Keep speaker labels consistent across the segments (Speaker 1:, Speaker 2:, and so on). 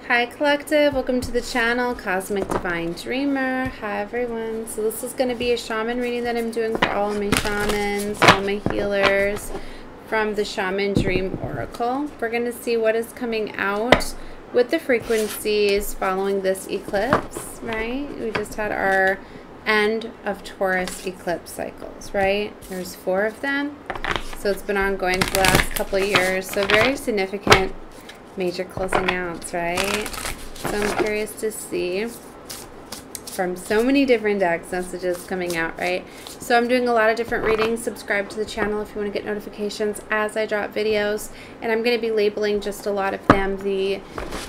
Speaker 1: Hi Collective, welcome to the channel, Cosmic Divine Dreamer. Hi everyone. So this is going to be a shaman reading that I'm doing for all of my shamans, all my healers from the Shaman Dream Oracle. We're going to see what is coming out with the frequencies following this eclipse, right? We just had our end of Taurus eclipse cycles, right? There's 4 of them. So it's been ongoing for the last couple of years. So very significant major closing outs, right? So I'm curious to see from so many different decks messages coming out, right? So I'm doing a lot of different readings. Subscribe to the channel if you want to get notifications as I drop videos, and I'm going to be labeling just a lot of them, the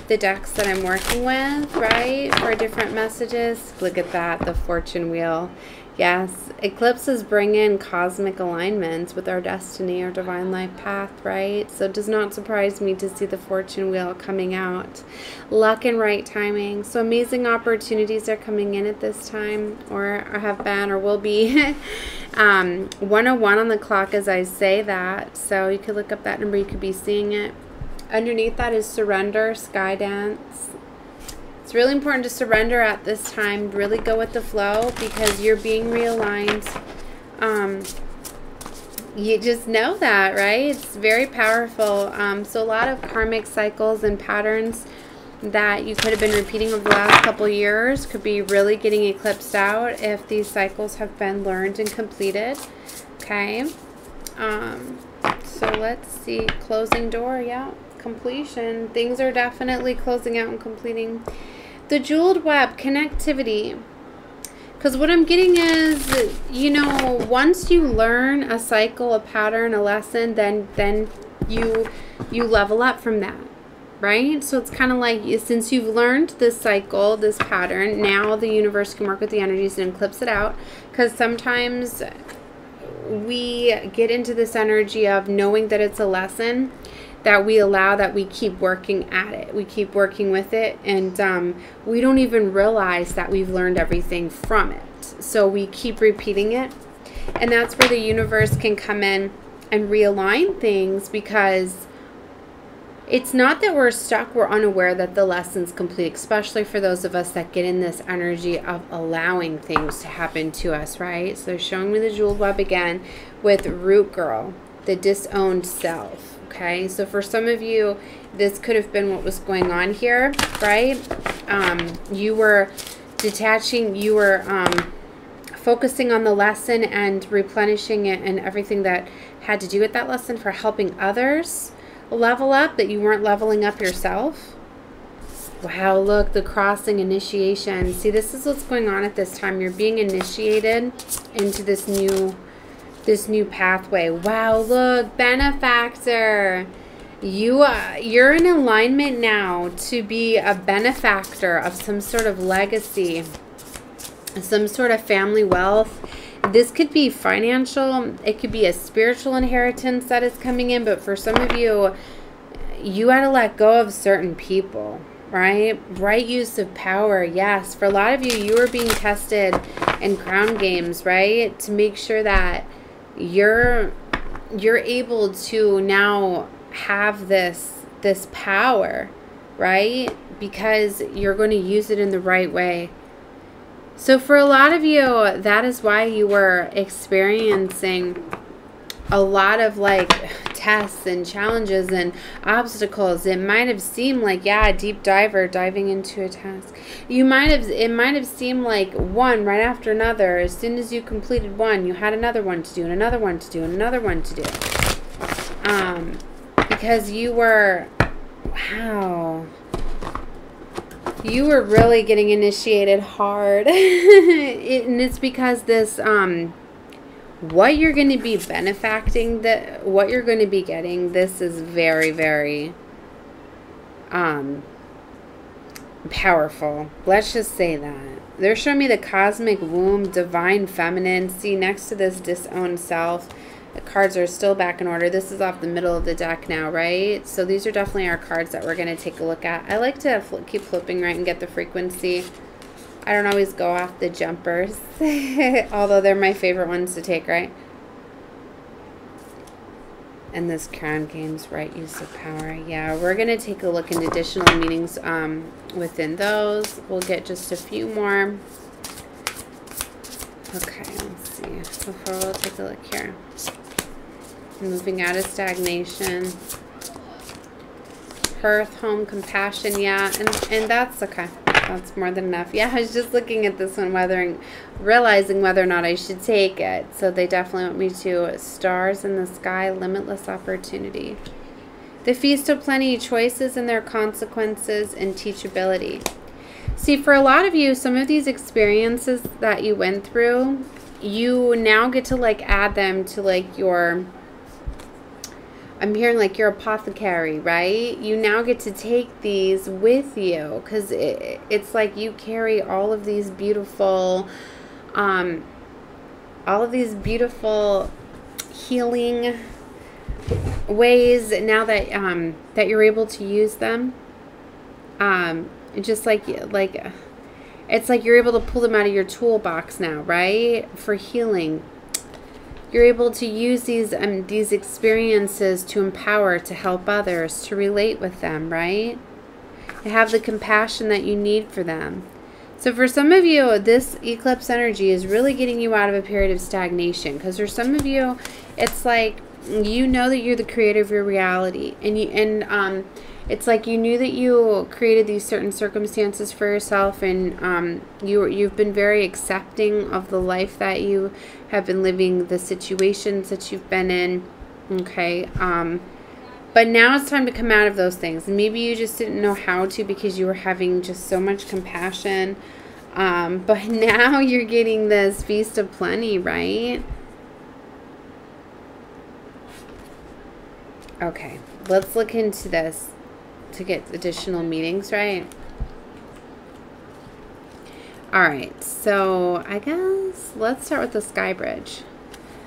Speaker 1: decks that I'm working with, right, for different messages. Look at that, the fortune wheel. Yes, eclipses bring in cosmic alignments with our destiny, our divine life path, right? So it does not surprise me to see the fortune wheel coming out. Luck and right timing. So amazing opportunities are coming in at this time, or have been, or will be. 101 on the clock as I say that. So you could look up that number, you could be seeing it. Underneath that is surrender, sky dance. It's really important to surrender at this time. Really go with the flow because you're being realigned. You just know that, right? It's very powerful. So a lot of karmic cycles and patterns that you could have been repeating over the last couple of years could be really getting eclipsed out if these cycles have been learned and completed. Okay. So let's see. Closing door. Yeah. Completion. Things are definitely closing out and completing. The jeweled web, connectivity. Because what I'm getting is, you know, once you learn a cycle, a pattern, a lesson, then you level up from that, right? So it's kind of like, since you've learned this cycle, this pattern, now the universe can work with the energies and eclipse it out. Because sometimes we get into this energy of knowing that it's a lesson, that we allow, that we keep working at it. We keep working with it, and we don't even realize that we've learned everything from it. So we keep repeating it, and that's where the universe can come in and realign things, because it's not that we're stuck, we're unaware that the lesson's complete, especially for those of us that get in this energy of allowing things to happen to us, right? So showing me the jeweled web again with Root Girl, the disowned self. Okay, so for some of you, this could have been what was going on here, right? You were detaching, you were focusing on the lesson and replenishing it and everything that had to do with that lesson for helping others level up, that you weren't leveling up yourself. Wow, look, the crossing, initiation. See, this is what's going on at this time. You're being initiated into this new pathway. Wow, look, benefactor. You're in alignment now to be a benefactor of some sort of legacy, some sort of family wealth. This could be financial, it could be a spiritual inheritance that is coming in, but for some of you, you had to let go of certain people, right? Right use of power. Yes, for a lot of you, you were being tested in crown games, right? To make sure that you're able to now have this power, right? Because you're going to use it in the right way. So for a lot of you, that is why you were experiencing a lot of like tests and challenges and obstacles. It might have seemed like, yeah, a deep diver diving into a task. It might have seemed like one right after another. As soon as you completed one, you had another one to do, and another one to do, and another one to do. Because you were, wow, you were really getting initiated hard. And it's because this, what you're going to be benefacting, what you're going to be getting, this is very, very powerful. Let's just say that. They're showing me the cosmic womb, divine feminine. See, next to this disowned self, the cards are still back in order. This is off the middle of the deck now, right? So these are definitely our cards that we're going to take a look at. I like to keep flipping right and get the frequency. I don't always go off the jumpers, although they're my favorite ones to take, right? And this crown gains right use of power. Yeah, we're going to take a look into additional meanings within those. We'll get just a few more. Okay, let's see. Before we'll take a look here. Moving out of stagnation. Hearth, home, compassion. Yeah, and that's okay. That's more than enough. Yeah, I was just looking at this one, realizing whether or not I should take it. So they definitely want me to. Stars in the sky, limitless opportunity. The feast of plenty, choices and their consequences, and teachability. See, for a lot of you, some of these experiences that you went through, you now get to like add them to like your... I'm hearing like your apothecary, right? You now get to take these with you because it's like you carry all of these beautiful, healing ways now that that you're able to use them. Just like it's like you're able to pull them out of your toolbox now, right? For healing. You're able to use these experiences to empower, to help others, to relate with them, right? To have the compassion that you need for them. So for some of you, this eclipse energy is really getting you out of a period of stagnation. Because for some of you, it's like you know that you're the creator of your reality. And it's like you knew that you created these certain circumstances for yourself, and you've been very accepting of the life that you have been living, the situations that you've been in, okay? But now it's time to come out of those things. And maybe you just didn't know how to because you were having just so much compassion. But now you're getting this feast of plenty, right? Okay, let's look into this to get additional meanings, right? Alright, so I guess let's start with the sky bridge.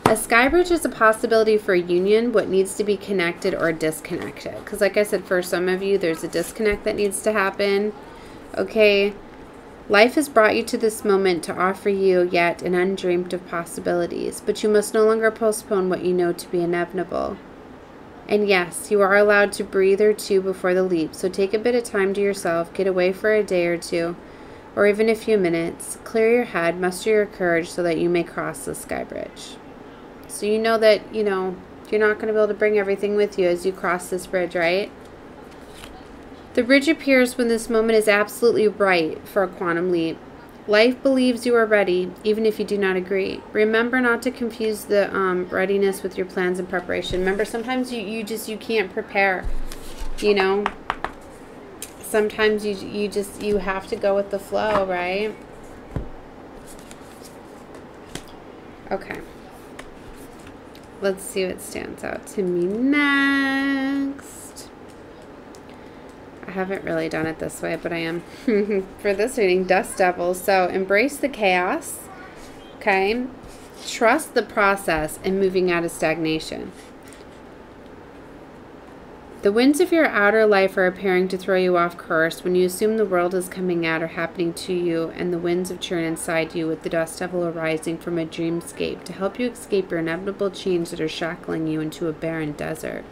Speaker 1: A sky bridge is a possibility for a union, what needs to be connected or disconnected. Because like I said, for some of you, there's a disconnect that needs to happen. Okay, life has brought you to this moment to offer you yet an undreamed of possibilities, but you must no longer postpone what you know to be inevitable. And yes, you are allowed to breathe or two before the leap, so take a bit of time to yourself, get away for a day or two, or even a few minutes, clear your head, muster your courage so that you may cross the sky bridge. So you know that, you know, you're not going to be able to bring everything with you as you cross this bridge, right? The bridge appears when this moment is absolutely right for a quantum leap. Life believes you are ready, even if you do not agree. Remember not to confuse the readiness with your plans and preparation. Remember, sometimes you can't prepare, you know. Sometimes you have to go with the flow, right? Okay. Let's see what stands out to me next. I haven't really done it this way, but I am for this reading. Dust Devils. So embrace the chaos. Okay. Trust the process and moving out of stagnation. The winds of your outer life are appearing to throw you off course when you assume the world is coming at or happening to you, and the winds of churn inside you, with the dust devil arising from a dreamscape to help you escape your inevitable chains that are shackling you into a barren desert.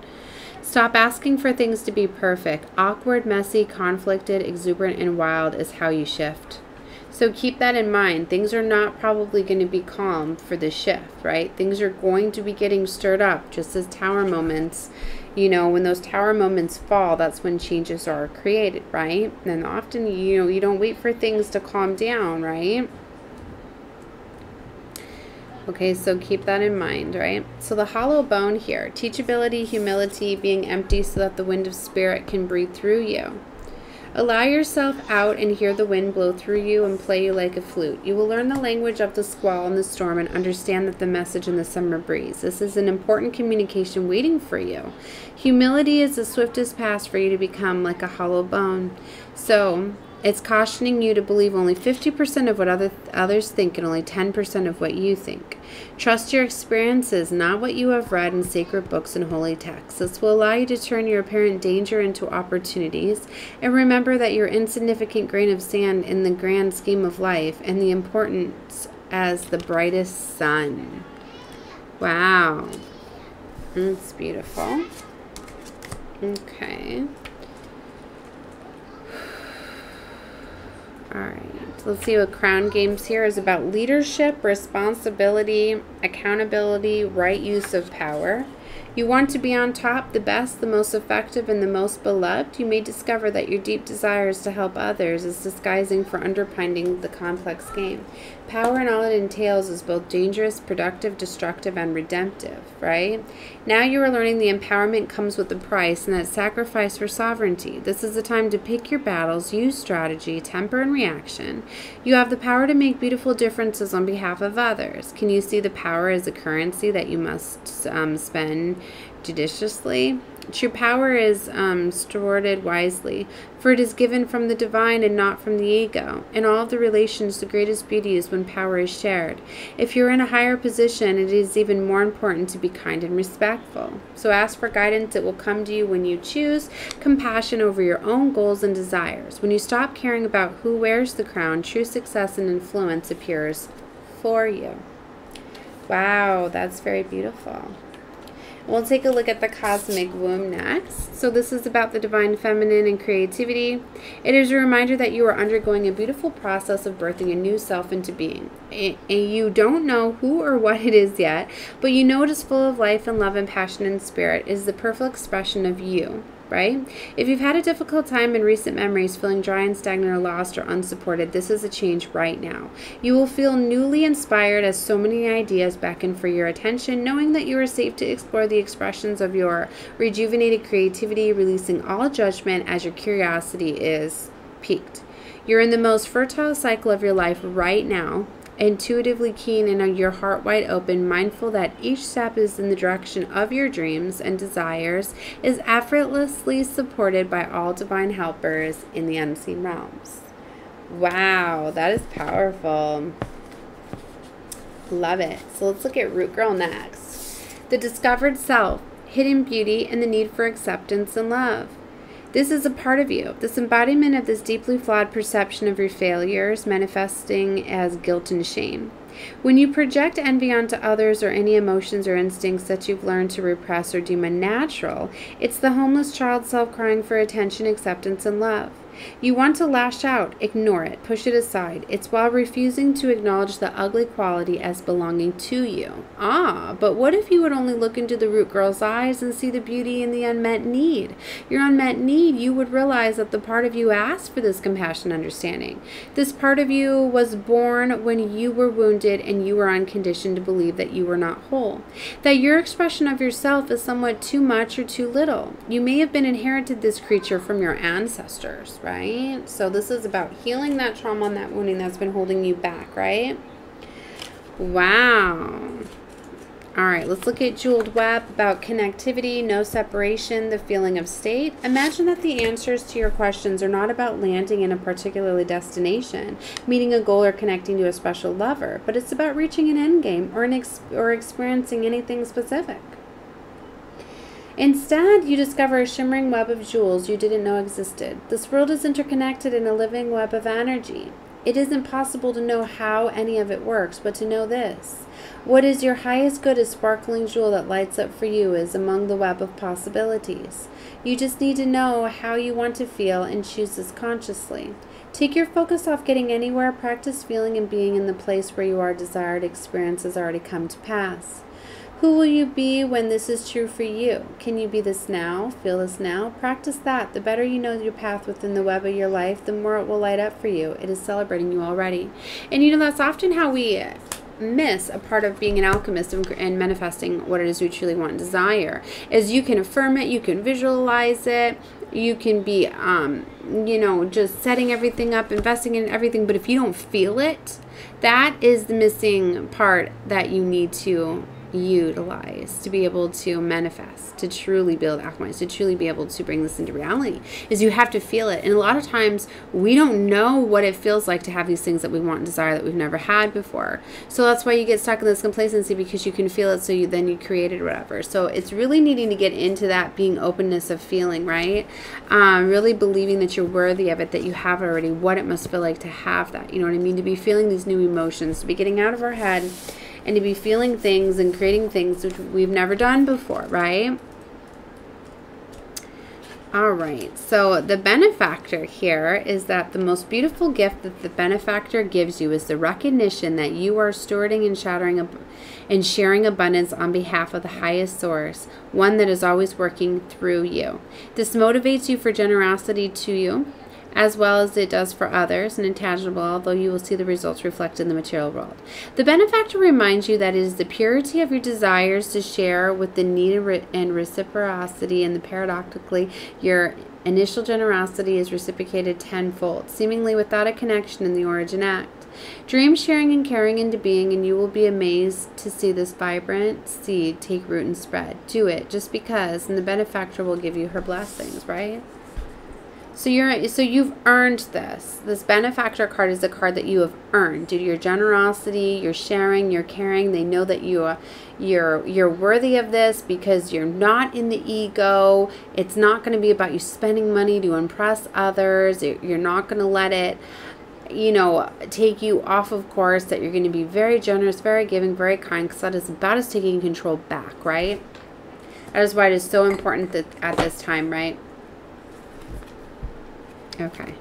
Speaker 1: Stop asking for things to be perfect. Awkward, messy, conflicted, exuberant, and wild is how you shift. So keep that in mind. Things are not probably going to be calm for the shift, right? Things are going to be getting stirred up, just as tower moments. You know, when those tower moments fall, that's when changes are created, right? And often, you know, you don't wait for things to calm down, right? Okay, so keep that in mind, right? So the hollow bone here, teachability, humility, being empty so that the wind of spirit can breathe through you. Allow yourself out and hear the wind blow through you and play you like a flute. You will learn the language of the squall and the storm and understand that the message in the summer breeze. This is an important communication waiting for you. Humility is the swiftest path for you to become like a hollow bone. So it's cautioning you to believe only 50% of what others think and only 10% of what you think. Trust your experiences, not what you have read in sacred books and holy texts. This will allow you to turn your apparent danger into opportunities. And remember that your insignificant grain of sand in the grand scheme of life and the importance as the brightest sun. Wow. It's beautiful. Okay. Alright, let's see what Crown Games here is about. Leadership, responsibility, accountability, right use of power. You want to be on top, the best, the most effective, and the most beloved. You may discover that your deep desires to help others is disguising for underpinning the complex game. Power and all it entails is both dangerous, productive, destructive, and redemptive, right? Now you are learning the empowerment comes with a price, and that sacrifice for sovereignty. This is the time to pick your battles, use strategy, temper, and reaction. You have the power to make beautiful differences on behalf of others. Can you see the power as a currency that you must spend judiciously? True power is stewarded wisely, for it is given from the divine and not from the ego. In all of the relations, the greatest beauty is when power is shared. If you're in a higher position, it is even more important to be kind and respectful. So ask for guidance. It will come to you when you choose compassion over your own goals and desires. When you stop caring about who wears the crown, true success and influence appears for you. Wow, that's very beautiful. We'll take a look at the cosmic womb next. So this is about the divine feminine and creativity. It is a reminder that you are undergoing a beautiful process of birthing a new self into being. And you don't know who or what it is yet, but you know it is full of life and love and passion and spirit. It is the perfect expression of you, right? If you've had a difficult time in recent memories, feeling dry and stagnant or lost or unsupported, this is a change right now. You will feel newly inspired as so many ideas beckon for your attention, knowing that you are safe to explore the expressions of your rejuvenated creativity, releasing all judgment as your curiosity is piqued. You're in the most fertile cycle of your life right now, intuitively keen and your heart wide open, mindful that each step is in the direction of your dreams and desires, is effortlessly supported by all divine helpers in the unseen realms. Wow, that is powerful. Love it. So let's look at Root Girl next. The discovered self, hidden beauty, and the need for acceptance and love. This is a part of you, this embodiment of this deeply flawed perception of your failures manifesting as guilt and shame. When you project envy onto others or any emotions or instincts that you've learned to repress or deem unnatural, it's the homeless child self crying for attention, acceptance, and love. You want to lash out, ignore it, push it aside. It's while refusing to acknowledge the ugly quality as belonging to you. But what if you would only look into the root girl's eyes and see the beauty in the unmet need? Your unmet need, you would realize that the part of you asked for this compassion understanding. This part of you was born when you were wounded and you were unconditioned to believe that you were not whole. That your expression of yourself is somewhat too much or too little. You may have been inherited this creature from your ancestors, right? So this is about healing that trauma and that wounding that's been holding you back, right? Wow. All right, let's look at Jeweled Web, about connectivity, no separation, the feeling of state. Imagine that the answers to your questions are not about landing in a particular destination, meeting a goal, or connecting to a special lover, but it's about reaching an end game or experiencing anything specific. Instead, you discover a shimmering web of jewels you didn't know existed. This world is interconnected in a living web of energy. It isn't possible to know how any of it works, but to know this. What is your highest good, a sparkling jewel that lights up for you, is among the web of possibilities. You just need to know how you want to feel and choose this consciously. Take your focus off getting anywhere, practice feeling and being in the place where your desired experience has already come to pass. Who will you be when this is true for you? Can you be this now? Feel this now? Practice that. The better you know your path within the web of your life, the more it will light up for you. It is celebrating you already. And you know, that's often how we miss a part of being an alchemist and manifesting what it is we truly want and desire. Is you can affirm it, you can visualize it, you can be, you know, just setting everything up, investing in everything. But if you don't feel it, that is the missing part that you need to utilize to be able to manifest, to truly build alchemize, to truly be able to bring this into reality, is you have to feel it. And a lot of times we don't know what it feels like to have these things that we want and desire that we've never had before. So that's why you get stuck in this complacency, because you can feel it, so then you create it or whatever. So it's really needing to get into that being openness of feeling, right? Really believing that you're worthy of it, that you have it already, what it must feel like to have that, you know what I mean? To be feeling these new emotions, to be getting out of our head and to be feeling things and creating things which we've never done before, right? All right, so the benefactor here is that the most beautiful gift that the benefactor gives you is the recognition that you are stewarding and sharing abundance on behalf of the highest source, one that is always working through you. This motivates you for generosity to you, as well as it does for others, and intangible, although you will see the results reflected in the material world. The benefactor reminds you that it is the purity of your desires to share with the need and reciprocity, and paradoxically, your initial generosity is reciprocated tenfold, seemingly without a connection in the origin act. Dream sharing and carrying into being, and you will be amazed to see this vibrant seed take root and spread. Do it just because, and the benefactor will give you her blessings, right? So you've earned this. This benefactor card is a card that you have earned due to your generosity, your sharing, your caring. They know that you're worthy of this because you're not in the ego. It's not going to be about you spending money to impress others. You're not going to let it, you know, take you off of course. That you're going to be very generous, very giving, very kind, because that is about as taking control back, right? That is why it is so important that at this time, right? Okay.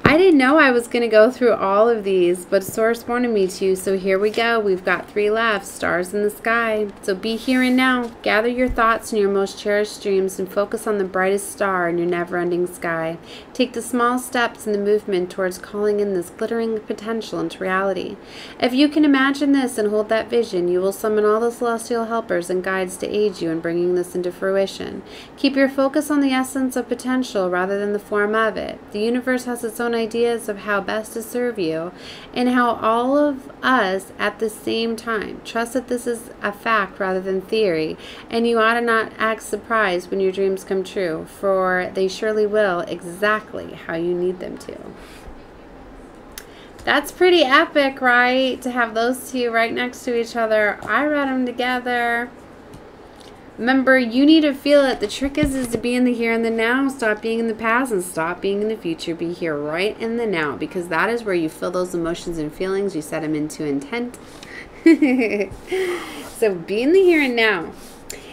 Speaker 1: I didn't know I was going to go through all of these, but Source wanted me to, so here we go. We've got 3 left, stars in the sky. So be here and now. Gather your thoughts and your most cherished dreams and focus on the brightest star in your never-ending sky. Take the small steps in the movement towards calling in this glittering potential into reality. If you can imagine this and hold that vision, you will summon all the celestial helpers and guides to aid you in bringing this into fruition. Keep your focus on the essence of potential rather than the form of it. The universe has its own ideas of how best to serve you, and how all of us at the same time trust that this is a fact rather than theory, and you ought to not act surprised when your dreams come true, for they surely will, exactly how you need them to. That's pretty epic, right? To have those two right next to each other. I read them together. Remember, you need to feel it. The trick is to be in the here and the now. Stop being in the past and stop being in the future. Be here right in the now, because that is where you feel those emotions and feelings. You set them into intent. So be in the here and now.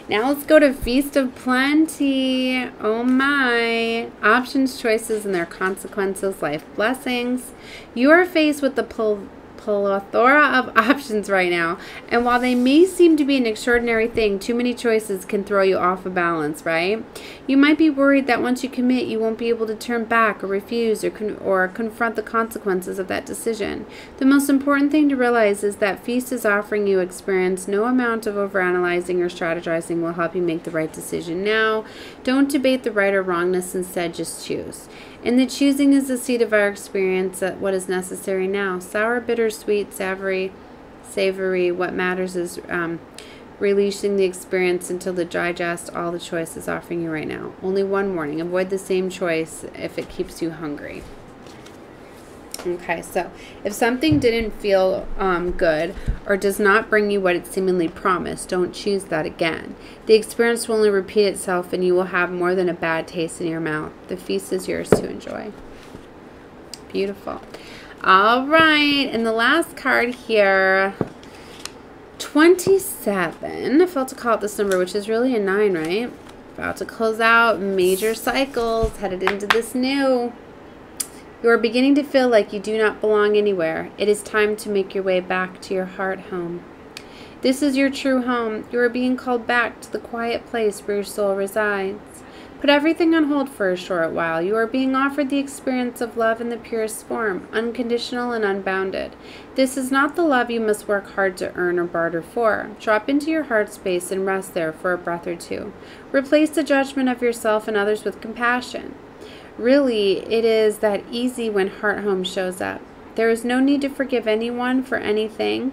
Speaker 1: Now let's go to Feast of Plenty. Oh my. Options, choices, and their consequences. Life blessings. You are faced with the plethora of options right now, and while they may seem to be an extraordinary thing, too many choices can throw you off of balance, right? You might be worried that once you commit, you won't be able to turn back or refuse or confront the consequences of that decision. The most important thing to realize is that Feast is offering you experience. No amount of overanalyzing or strategizing will help you make the right decision now. Don't debate the right or wrongness, instead just choose. And the choosing is the seed of our experience at what is necessary now. Sour, bitter, sweet, savory, what matters is releasing the experience until the digest all the choices offering you right now. Only one warning. Avoid the same choice if it keeps you hungry. Okay, so if something didn't feel good or does not bring you what it seemingly promised, don't choose that again. The experience will only repeat itself, and you will have more than a bad taste in your mouth. The feast is yours to enjoy. Beautiful. All right, and the last card here, 27. I felt to call it this number, which is really a 9, right? About to close out major cycles, headed into this new. You are beginning to feel like you do not belong anywhere. It is time to make your way back to your heart home. This is your true home. You are being called back to the quiet place where your soul resides. Put everything on hold for a short while. You are being offered the experience of love in the purest form, unconditional and unbounded. This is not the love you must work hard to earn or barter for. Drop into your heart space and rest there for a breath or two. Replace the judgment of yourself and others with compassion. Really, it is that easy when heart home shows up. There is no need to forgive anyone for anything.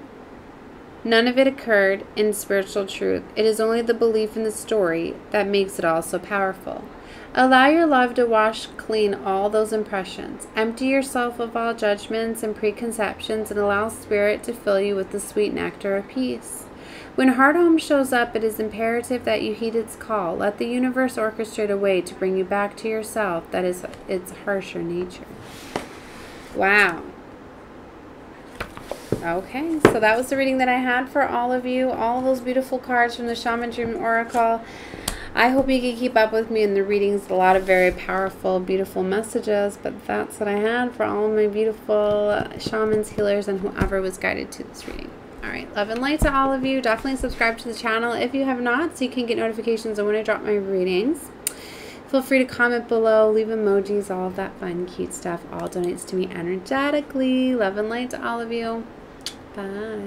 Speaker 1: None of it occurred in spiritual truth. It is only the belief in the story that makes it all so powerful. Allow your love to wash clean all those impressions. Empty yourself of all judgments and preconceptions and allow Spirit to fill you with the sweet nectar of peace. When heart home shows up, it is imperative that you heed its call. Let the universe orchestrate a way to bring you back to yourself. That is its harsher nature. Wow. Okay, so that was the reading that I had for all of you. All of those beautiful cards from the Shaman Dream Oracle. I hope you can keep up with me in the readings. A lot of very powerful, beautiful messages, but that's what I had for all of my beautiful shamans, healers, and whoever was guided to this reading. All right, love and light to all of you. Definitely subscribe to the channel if you have not, so you can get notifications on when I drop my readings. Feel free to comment below, leave emojis, all of that fun, cute stuff. All donates to me energetically. Love and light to all of you. Bye.